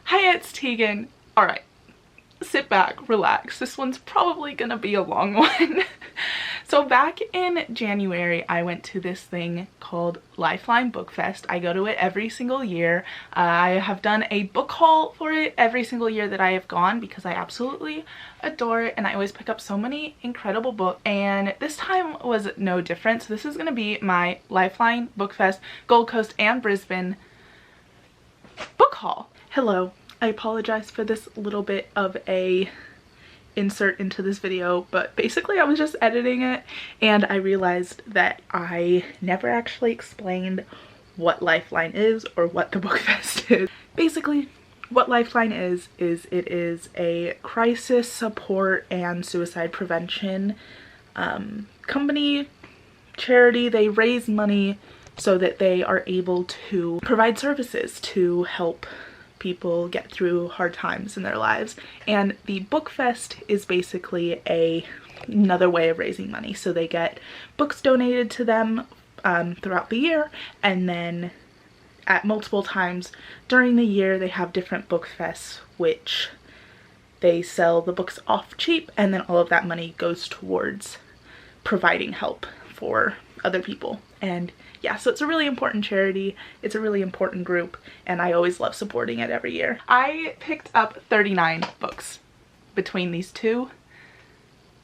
Hi, it's Tegan. Alright, sit back, relax. This one's probably gonna be a long one. So back in January, I went to this thing called Lifeline Bookfest. I go to it every single year. I have done a book haul for it every single year that I have gone because I absolutely adore it and I always pick up so many incredible books, and this time was no different. So this is going to be my Lifeline Bookfest Gold Coast and Brisbane book haul. Hello, I apologize for this little bit of a insert into this video, but basically I was just editing it and I realized that I never actually explained what Lifeline is or what the Bookfest is. Basically what Lifeline is it is a crisis support and suicide prevention company, charity. They raise money so that they are able to provide services to help people get through hard times in their lives. And the Bookfest is basically another way of raising money. So they get books donated to them throughout the year, and then at multiple times during the year they have different Bookfests which they sell the books off cheap, and then all of that money goes towards providing help for other people. And yeah, so it's a really important charity, it's a really important group, and I always love supporting it every year. I picked up 39 books between these two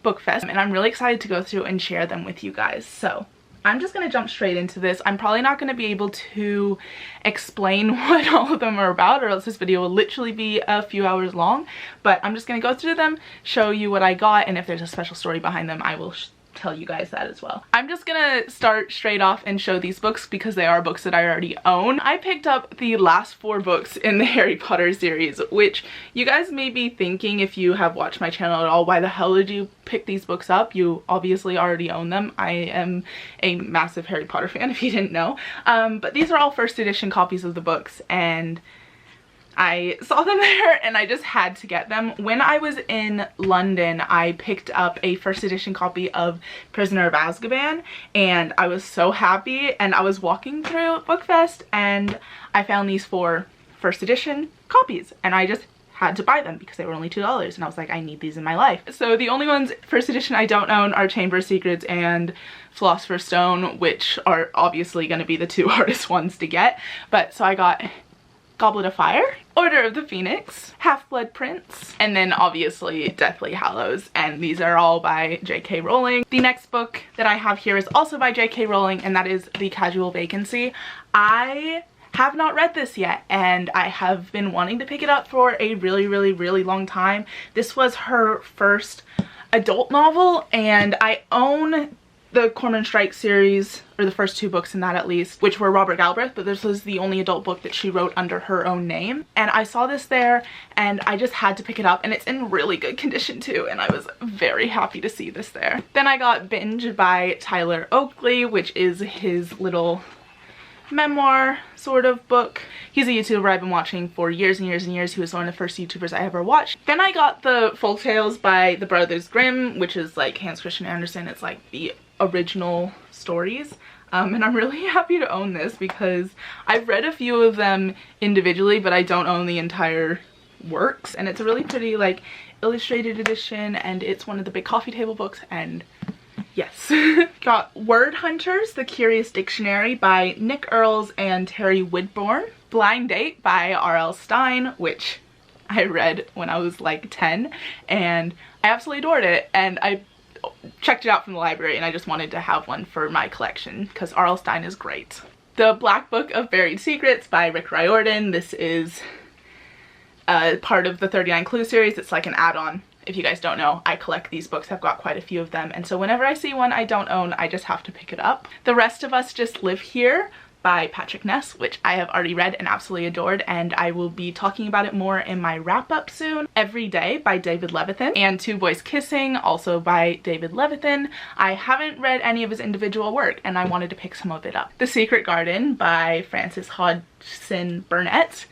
Bookfests, and I'm really excited to go through and share them with you guys. So I'm just going to jump straight into this. I'm probably not going to be able to explain what all of them are about, or else this video will literally be a few hours long, but I'm just going to go through them, show you what I got, and if there's a special story behind them, I will tell you guys that as well. I'm just gonna start straight off and show these books because they are books that I already own. I picked up the last 4 books in the Harry Potter series, which you guys may be thinking, if you have watched my channel at all, why the hell did you pick these books up? You obviously already own them. I am a massive Harry Potter fan if you didn't know. But these are all first edition copies of the books, and I saw them there and I just had to get them. When I was in London, I picked up a first edition copy of Prisoner of Azkaban and I was so happy, and I was walking through Bookfest and I found these 4 first edition copies and I just had to buy them because they were only $2 and I was like, I need these in my life. So the only ones first edition I don't own are Chamber of Secrets and Philosopher's Stone, which are obviously going to be the 2 hardest ones to get. But so I got Goblet of Fire, Order of the Phoenix, Half-Blood Prince, and then obviously Deathly Hallows, and these are all by J.K. Rowling. The next book that I have here is also by J.K. Rowling, and that is The Casual Vacancy. I have not read this yet and I have been wanting to pick it up for a really long time. This was her first adult novel, and I own the Cormoran Strike series, or the first 2 books in that at least, which were Robert Galbraith, but this was the only adult book that she wrote under her own name. And I saw this there and I just had to pick it up, and it's in really good condition too, and I was very happy to see this there. Then I got Binge by Tyler Oakley, which is his little memoir sort of book. He's a YouTuber I've been watching for years and years and years. He was one of the first YouTubers I ever watched. Then I got the Folk Tales by the Brothers Grimm, which is like Hans Christian Andersen. It's like the original stories. And I'm really happy to own this because I've read a few of them individually, but I don't own the entire works. And it's a really pretty like illustrated edition, and it's one of the big coffee table books, and yes. Got Word Hunters, The Curious Dictionary by Nick Earls and Terry Woodbourne. Blind Date by R.L. Stine, which I read when I was like 10 and I absolutely adored it, and I checked it out from the library and I just wanted to have one for my collection because R.L. Stine is great. The Black Book of Buried Secrets by Rick Riordan. This is part of the 39 Clue series. It's like an add-on. If you guys don't know, I collect these books. I've got quite a few of them, and so whenever I see one I don't own, I just have to pick it up. The Rest of Us Just Live Here by Patrick Ness, which I have already read and absolutely adored, and I will be talking about it more in my wrap-up soon. Every Day by David Levithan, and Two Boys Kissing, also by David Levithan. I haven't read any of his individual work and I wanted to pick some of it up. The Secret Garden by Frances Hodgson Burnett.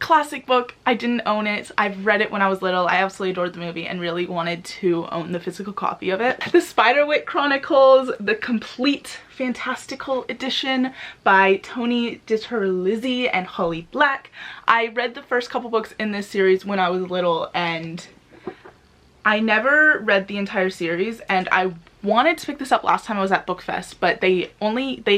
classic book. I didn't own it. I've read it when I was little. I absolutely adored the movie and really wanted to own the physical copy of it. The Spiderwick Chronicles, the complete fantastical edition by Toni DiTerlizzi and Holly Black. I read the first couple books in this series when I was little, and I never read the entire series, and I wanted to pick this up last time I was at Bookfest, but they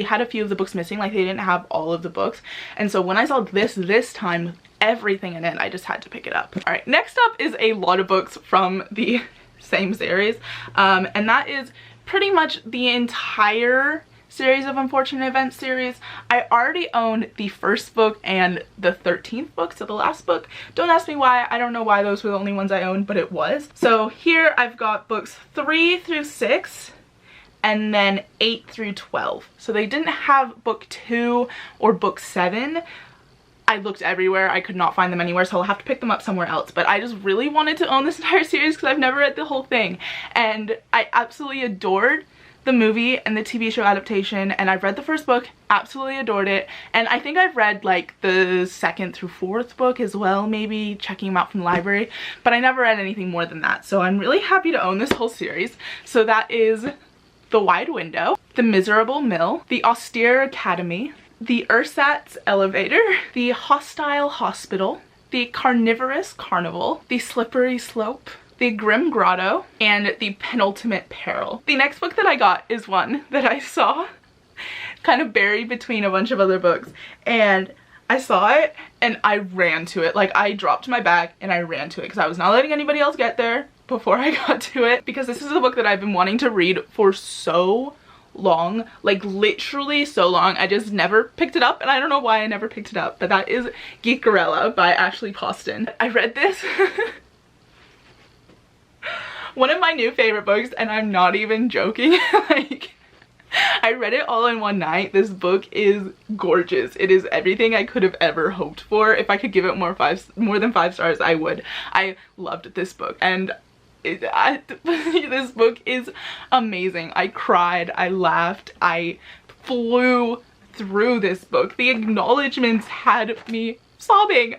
had a few of the books missing, like they didn't have all of the books. And so when I saw this time, everything in it, I just had to pick it up. All right, next up is a lot of books from the same series, and that is pretty much the entire series of Unfortunate Events series. I already owned the first book and the 13th book, so the last book. Don't ask me why. I don't know why those were the only ones I owned, but it was. So here I've got books 3 through 6 and then 8 through 12. So they didn't have book 2 or book 7. I looked everywhere. I could not find them anywhere, so I'll have to pick them up somewhere else. But I just really wanted to own this entire series because I've never read the whole thing. And I absolutely adored the movie and the TV show adaptation, and I've read the first book, absolutely adored it, and I think I've read like the 2nd through 4th book as well, maybe checking them out from the library, but I never read anything more than that. So I'm really happy to own this whole series. So that is The Wide Window, The Miserable Mill, The Austere Academy, The Ersatz Elevator, The Hostile Hospital, The Carnivorous Carnival, The Slippery Slope, The Grim Grotto, and The Penultimate Peril. The next book that I got is one that I saw kind of buried between a bunch of other books, and I saw it and I ran to it. Like, I dropped my bag and I ran to it because I was not letting anybody else get there before I got to it, because this is a book that I've been wanting to read for so long, like literally so long. I just never picked it up, and I don't know why I never picked it up, but that is Geekerella by Ashley Poston. I read this one of my new favorite books, and I'm not even joking. Like, I read it all in one night. This book is gorgeous. It is everything I could have ever hoped for. If I could give it more than 5 stars, I would. I loved this book, and this book is amazing. I cried, I laughed, I flew through this book. The acknowledgements had me sobbing.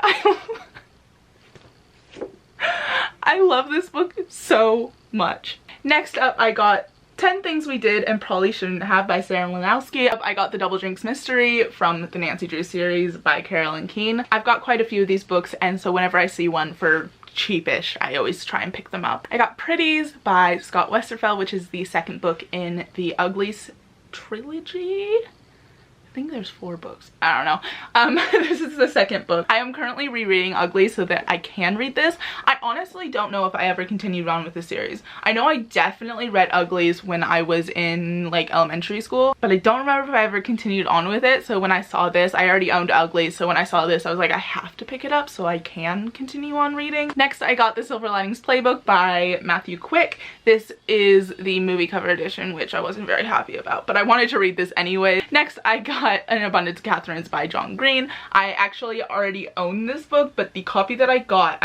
I love this book so much. Next up, I got 10 Things We Did and Probably Shouldn't Have by Sarah Lanowski. I got The Double Drinks Mystery from the Nancy Drew series by Carolyn Keene. I've got quite a few of these books, and so whenever I see one for cheapish, I always try and pick them up. I got Pretties by Scott Westerfeld, which is the 2nd book in the Uglies trilogy. I think there's 4 books. I don't know. This is the 2nd book. I am currently rereading Uglies so that I can read this. I honestly don't know if I ever continued on with the series. I know I definitely read Uglies when I was in like elementary school, but I don't remember if I ever continued on with it. So when I saw this, I already owned Uglies, so when I saw this I was like, I have to pick it up so I can continue on reading. Next, I got The Silver Linings Playbook by Matthew Quick. This is the movie cover edition, which I wasn't very happy about, but I wanted to read this anyway. Next, I got An Abundance of Catherines by John Green. I actually already own this book, but the copy that I got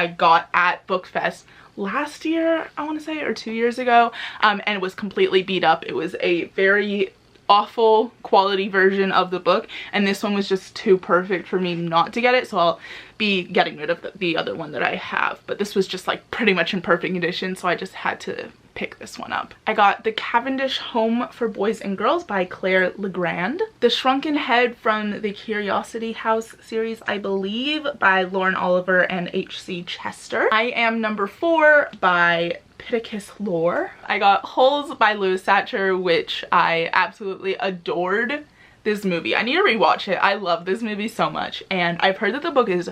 at Bookfest last year, I want to say, or 2 years ago, and it was completely beat up. It was a very awful quality version of the book, and this one was just too perfect for me not to get it, so I'll be getting rid of the other one that I have. But this was just like pretty much in perfect condition, so I just had to pick this one up. I got The Cavendish Home for Boys and Girls by Claire Legrand. The Shrunken Head from the Curiosity House series, I believe, by Lauren Oliver and H.C. Chester. I Am Number 4 by Pittacus Lore. I got Holes by Louis Satcher, which I absolutely adored this movie. I need to rewatch it. I love this movie so much, and I've heard that the book is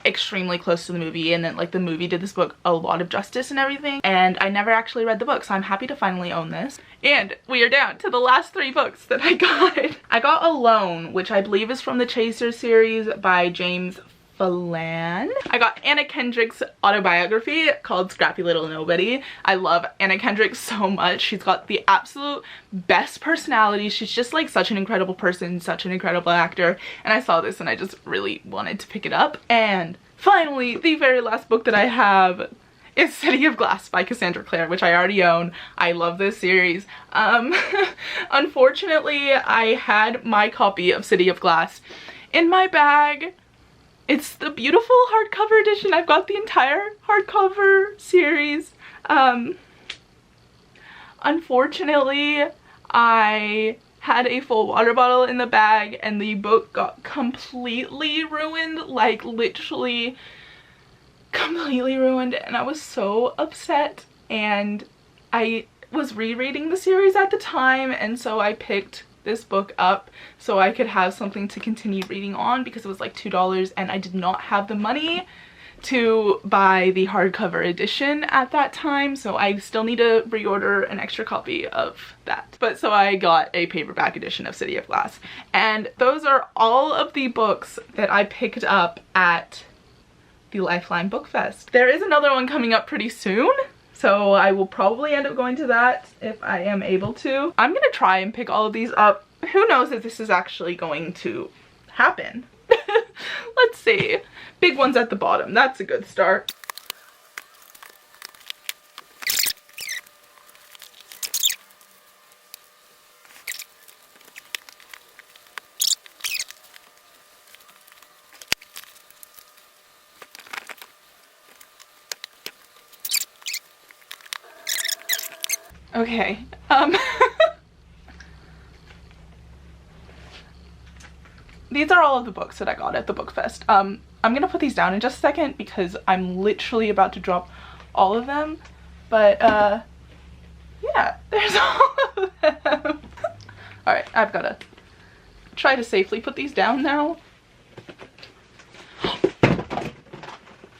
extremely close to the movie, and then like the movie did this book a lot of justice and everything, and I never actually read the book, so I'm happy to finally own this. And we are down to the last 3 books that I got. I got Alone, which I believe is from the Chaser series by James Phelan. I got Anna Kendrick's autobiography called Scrappy Little Nobody. I love Anna Kendrick so much. She's got the absolute best personality. She's just like such an incredible person, such an incredible actor, and I saw this and I just really wanted to pick it up. And finally, the very last book that I have is City of Glass by Cassandra Clare, which I already own. I love this series. Unfortunately, I had my copy of City of Glass in my bag It's the beautiful hardcover edition. I've got the entire hardcover series. Unfortunately, I had a full water bottle in the bag and the book got completely ruined, like literally completely ruined, and I was so upset. And I was rereading the series at the time, and so I picked this book up so I could have something to continue reading on because it was like $2 and I did not have the money to buy the hardcover edition at that time, so I still need to reorder an extra copy of that. But so I got a paperback edition of City of Glass, and those are all of the books that I picked up at the Lifeline Bookfest. There is another one coming up pretty soon, so I will probably end up going to that if I am able to. I'm gonna try and pick all of these up. Who knows if this is actually going to happen. Let's see. Big ones at the bottom. That's a good start. Okay. These are all of the books that I got at the Bookfest. I'm gonna put these down in just a second because I'm literally about to drop all of them. But yeah, there's all of them. Alright, I've gotta try to safely put these down now.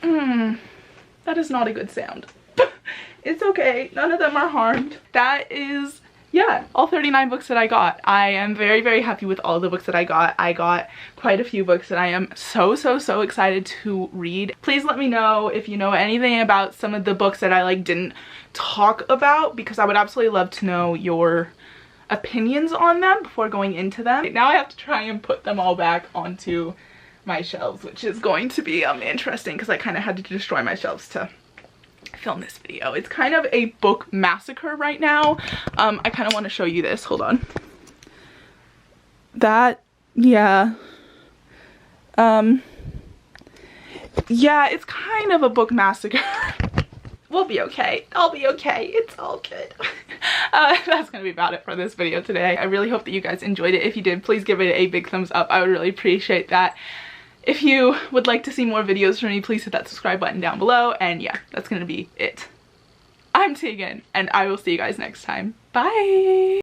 That is not a good sound. It's okay, none of them are harmed. That is, yeah, all 39 books that I got. I am very, very happy with all the books that I got. I got quite a few books that I am so excited to read. Please let me know if you know anything about some of the books that I like didn't talk about, because I would absolutely love to know your opinions on them before going into them. Now I have to try and put them all back onto my shelves, which is going to be interesting because I kind of had to destroy my shelves to film this video. It's kind of a book massacre right now. I kind of want to show you this. Hold on. That, yeah. Yeah, it's kind of a book massacre. We'll be okay. I'll be okay. It's all good. That's gonna be about it for this video today. I really hope that you guys enjoyed it. If you did, please give it a big thumbs up. I would really appreciate that. If you would like to see more videos from me, please hit that subscribe button down below. And yeah, that's gonna be it. I'm Tegan, and I will see you guys next time. Bye!